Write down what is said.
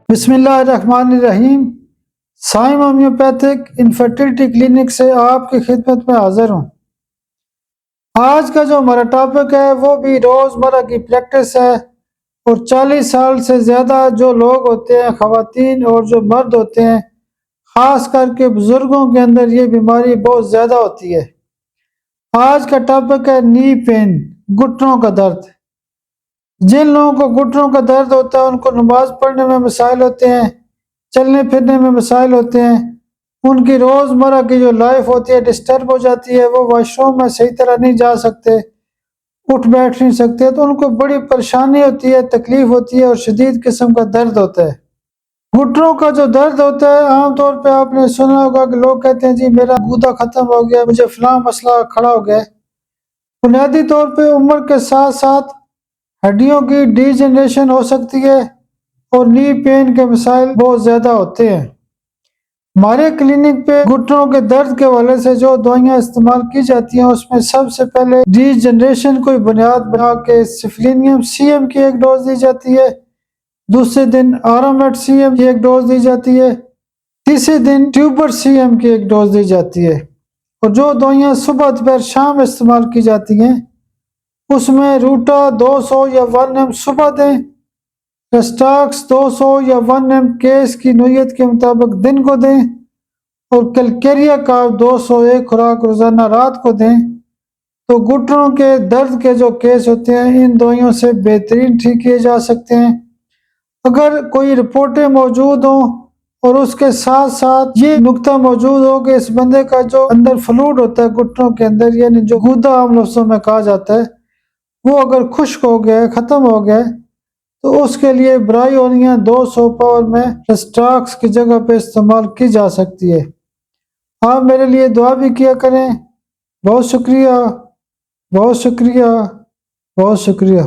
بسم اللہ الرحمن الرحیم۔ سائم ہومیوپیتھک انفرٹیلٹی کلینک سے آپ کی خدمت میں حاضر ہوں۔ آج کا جو ہمارا ٹاپک ہے وہ بھی روزمرہ کی پریکٹس ہے، اور 40 سال سے زیادہ جو لوگ ہوتے ہیں، خواتین اور جو مرد ہوتے ہیں، خاص کر کے بزرگوں کے اندر یہ بیماری بہت زیادہ ہوتی ہے۔ آج کا ٹاپک ہے نی پین، گھٹنوں کا درد۔ جن لوگوں کو گھٹنوں کا درد ہوتا ہے ان کو نماز پڑھنے میں مسائل ہوتے ہیں، چلنے پھرنے میں مسائل ہوتے ہیں، ان کی روزمرہ کی جو لائف ہوتی ہے ڈسٹرب ہو جاتی ہے، وہ واش روم میں صحیح طرح نہیں جا سکتے، اٹھ بیٹھ نہیں سکتے، تو ان کو بڑی پریشانی ہوتی ہے، تکلیف ہوتی ہے اور شدید قسم کا درد ہوتا ہے۔ گھٹنوں کا جو درد ہوتا ہے عام طور پہ آپ نے سنا ہوگا کہ لوگ کہتے ہیں جی میرا گودا ختم ہو گیا، مجھے فلاں مسئلہ کھڑا ہو گیا۔ بنیادی طور پہ عمر کے ساتھ ساتھ ہڈیوں کی ڈی جنریشن ہو سکتی ہے، اور نی پین کے مسائل بہت زیادہ ہوتے ہیں۔ ہمارے کلینک پہ گھٹنوں کے درد کے حوالے سے جو دوائیاں استعمال کی جاتی ہیں اس میں سب سے پہلے ڈی جنریشن کو بنیاد بنا کے سفلینیم سی ایم کی ایک ڈوز دی جاتی ہے، دوسرے دن آرامٹ سی ایم کی ایک ڈوز دی جاتی ہے، تیسرے دن ٹیوبر سی ایم کی ایک ڈوز دی جاتی ہے۔ اور جو دوائیاں صبح دوپہر شام استعمال کی جاتی ہیں اس میں روٹا 200 یا 1 ایم صبح دیں، ریسٹاکس 200 یا 1 ایم کیس کی نوعیت کے مطابق دن کو دیں، اور کلکیریا کا 200 ایک خوراک روزانہ رات کو دیں۔ تو گھٹنوں کے درد کے جو کیس ہوتے ہیں ان دوائیوں سے بہترین ٹھیک کیے جا سکتے ہیں۔ اگر کوئی رپورٹیں موجود ہوں اور اس کے ساتھ ساتھ یہ نقطہ موجود ہو کہ اس بندے کا جو اندر فلوڈ ہوتا ہے گھٹنوں کے اندر، یعنی جو گودا عام لفظوں میں کہا جاتا ہے، وہ اگر خشک ہو گیا ہے، ختم ہو گیا ہے، تو اس کے لیے برائیونیا 200 پاور میں ریسٹاکس کی جگہ پہ استعمال کی جا سکتی ہے۔ آپ میرے لیے دعا بھی کیا کریں۔ بہت شکریہ، بہت شکریہ، بہت شکریہ۔